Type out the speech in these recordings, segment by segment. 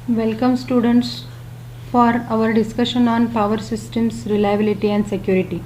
Welcome students for our discussion on power systems, reliability and security.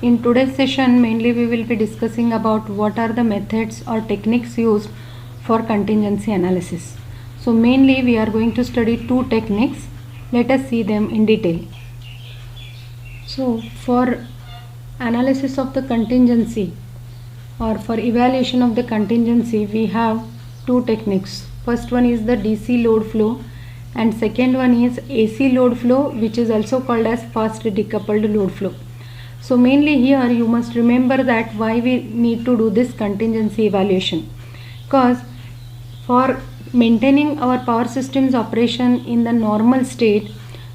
In today's session mainly we will be discussing about what are the methods or techniques used for contingency analysis. So mainly we are going to study two techniques. Let us see them in detail. So for analysis of the contingency or for evaluation of the contingency we have two techniques. First one is the DC load flow and second one is AC load flow, which is also called as fast decoupled load flow. So mainly here you must remember that why we need to do this contingency evaluation, because for maintaining our power systems operation in the normal state,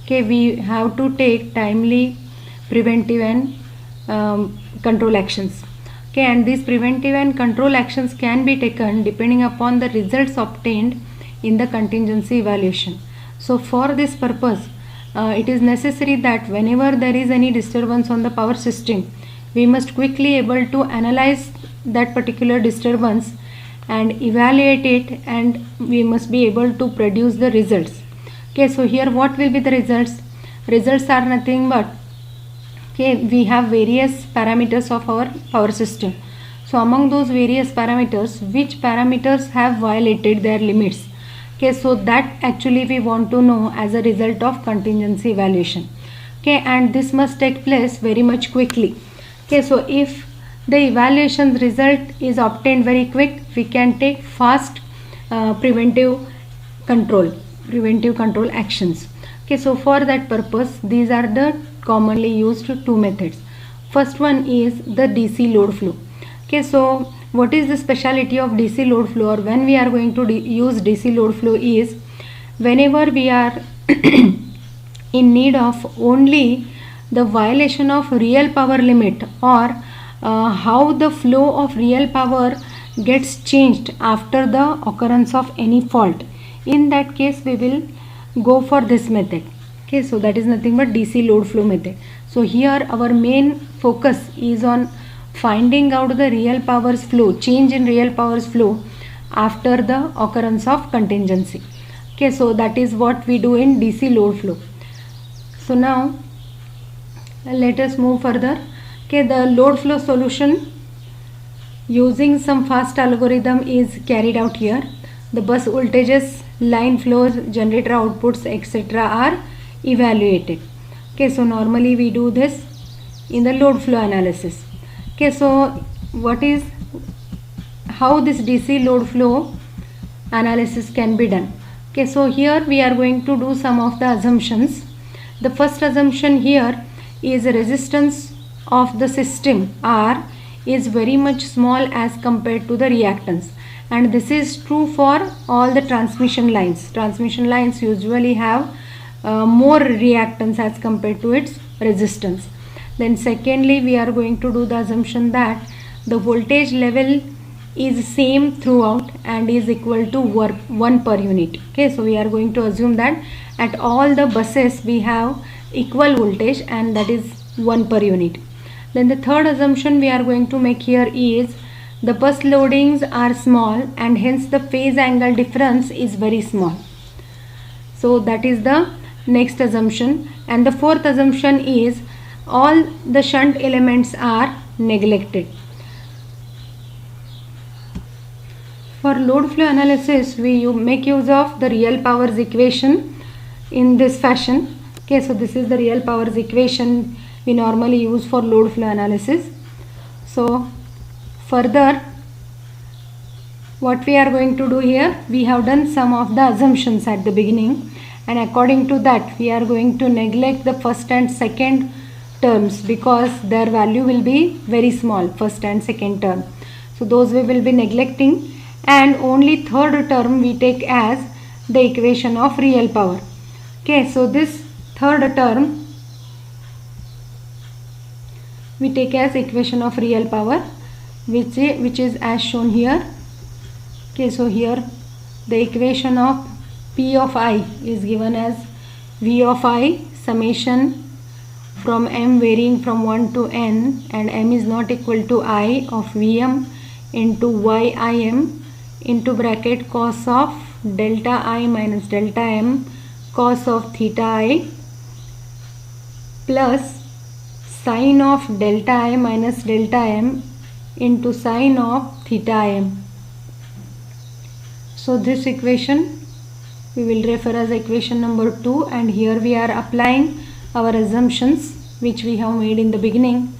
we have to take timely preventive and control actions. And these preventive and control actions can be taken depending upon the results obtained in the contingency evaluation. So for this purpose it is necessary that whenever there is any disturbance on the power system, we must quickly able to analyze that particular disturbance and evaluate it, and we must be able to produce the results. So here what will be the results? Results are nothing but we have various parameters of our power system. So among those various parameters, which parameters have violated their limits? So that actually we want to know as a result of contingency evaluation. And this must take place very much quickly. So if the evaluation result is obtained very quick, we can take fast preventive control actions. So for that purpose, these are the commonly used two methods. First one is the DC load flow. So what is the speciality of DC load flow, or when we are going to use DC load flow is whenever we are in need of only the violation of real power limit, or how the flow of real power gets changed after the occurrence of any fault. In that case we will go for this method. So that is nothing but DC load flow method. So here our main focus is on finding out the real powers flow, change in real powers flow after the occurrence of contingency. So that is what we do in DC load flow. So now let us move further. The load flow solution using some fast algorithm is carried out here. The bus voltages, line flows, generator outputs, etc. are evaluated. So normally we do this in the load flow analysis. So what is how this DC load flow analysis can be done? So here we are going to do some of the assumptions. The first assumption here is resistance of the system R is very much small as compared to the reactance, and this is true for all the transmission lines. Transmission lines usually have more reactance as compared to its resistance. Then secondly, we are going to do the assumption that the voltage level is same throughout and is equal to 1 per unit. So we are going to assume that at all the buses we have equal voltage, and that is 1 per unit. Then the third assumption we are going to make here is the bus loadings are small and hence the phase angle difference is very small. So that is the next assumption. And the fourth assumption is all the shunt elements are neglected. For load flow analysis we make use of the real powers equation in this fashion. So this is the real powers equation we normally use for load flow analysis. So further what we are going to do here, we have done some of the assumptions at the beginning, and according to that we are going to neglect the first and second terms because their value will be very small, first and second term. So those we will be neglecting, and only third term we take as the equation of real power. So this third term we take as equation of real power, which is as shown here. So here the equation of P of I is given as V of I summation from m varying from 1 to n, and m is not equal to I of Vm into Yim into bracket cos of delta I minus delta m cos of theta I plus sine of delta I minus delta m into sine of theta m. So this equation we will refer as equation number 2, and here we are applying our assumptions which we have made in the beginning,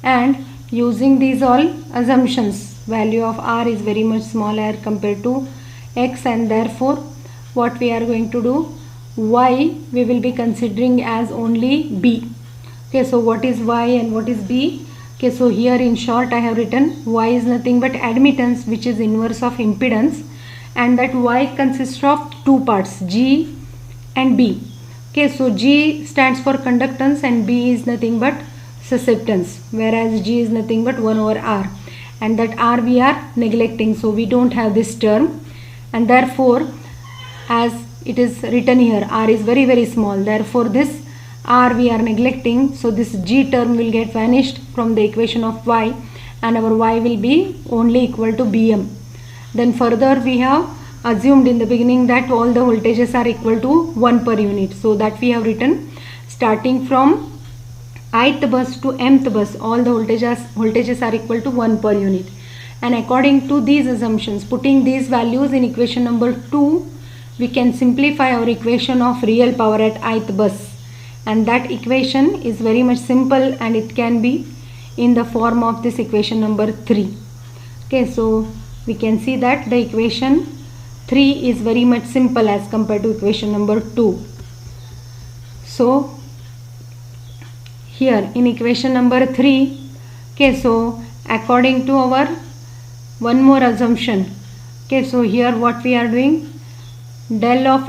and using these all assumptions value of r is very much smaller compared to x, and therefore what we are going to do, y we will be considering as only b. Okay, so what is y and what is b? Okay, so here in short I have written y is nothing but admittance, which is inverse of impedance, and that y consists of two parts, G and B. Okay, so G stands for conductance and B is nothing but susceptance, whereas G is nothing but 1 over R, and that R we are neglecting, so we don't have this term, and therefore as it is written here R is very very small, therefore this R we are neglecting, so this G term will get vanished from the equation of y, and our y will be only equal to Bm. Then further we have assumed in the beginning that all the voltages are equal to 1 per unit, so that we have written starting from ith bus to mth bus all the voltages are equal to 1 per unit, and according to these assumptions, putting these values in equation number 2, we can simplify our equation of real power at ith bus, and that equation is very much simple and it can be in the form of this equation number 3. Okay, so we can see that the equation 3 is very much simple as compared to equation number 2. So here in equation number 3, okay, so according to our one more assumption, okay, so here what we are doing, del of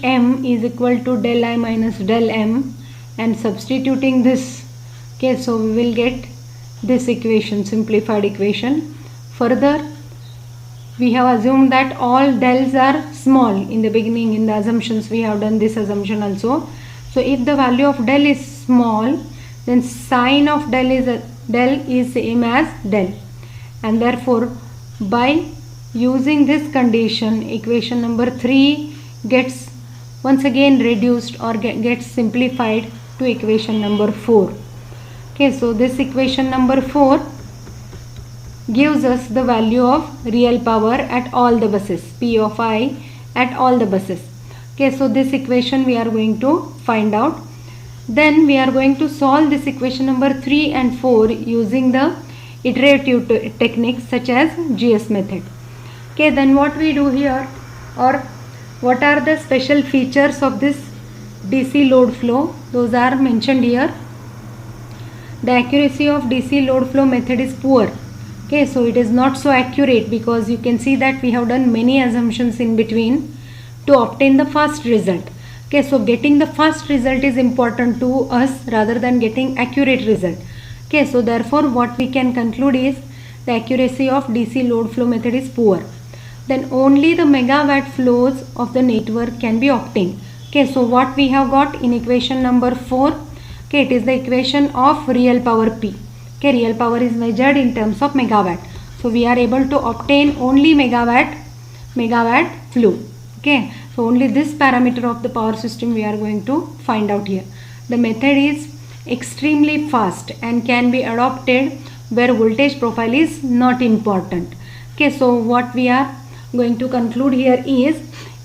Im is equal to del I minus del m, and substituting this, okay, so we will get this equation, simplified equation. Further we have assumed that all dels are small in the beginning. In the assumptions we have done this assumption also. So if the value of del is small, then sine of del is same as del, and therefore by using this condition equation number 3 gets once again reduced or gets simplified to equation number 4. Okay, so this equation number 4 gives us the value of real power at all the buses, P of I at all the buses. Okay, so this equation we are going to find out. Then we are going to solve this equation number 3 and 4 using the iterative techniques such as GS method. Okay, then what we do here, or what are the special features of this DC load flow, those are mentioned here. The accuracy of DC load flow method is poor. Okay, so it is not so accurate because you can see that we have done many assumptions in between to obtain the first result. Okay, so getting the first result is important to us rather than getting accurate result. Okay, so therefore what we can conclude is the accuracy of DC load flow method is poor. Then only the megawatt flows of the network can be obtained. Okay, so what we have got in equation number 4, okay, it is the equation of real power P. Okay, real power is measured in terms of megawatt. So we are able to obtain only megawatt flow. Okay, so only this parameter of the power system we are going to find out here. The method is extremely fast and can be adopted where voltage profile is not important. Okay, so what we are going to conclude here is,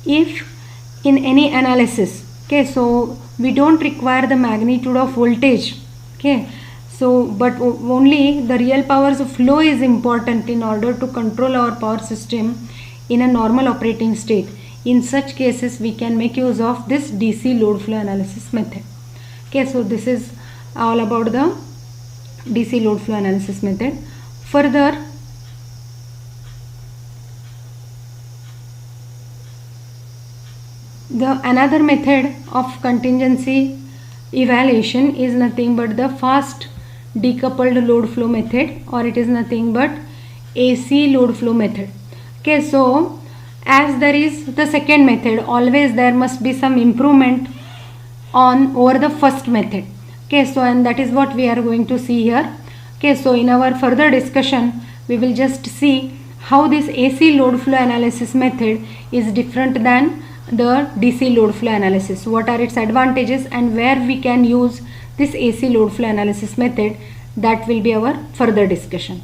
if in any analysis, okay, so we don't require the magnitude of voltage, okay, so but only the real power's flow is important in order to control our power system in a normal operating state. In such cases we can make use of this DC load flow analysis method. Okay, so this is all about the DC load flow analysis method. Further, another method of contingency evaluation is nothing but the fast decoupled load flow method, or it is nothing but AC load flow method. Okay, so as there is the second method, always there must be some improvement over the first method. Okay, so and that is what we are going to see here. Okay, so in our further discussion we will just see how this AC load flow analysis method is different than the DC load flow analysis, what are its advantages and where we can use this AC load flow analysis method. That will be our further discussion.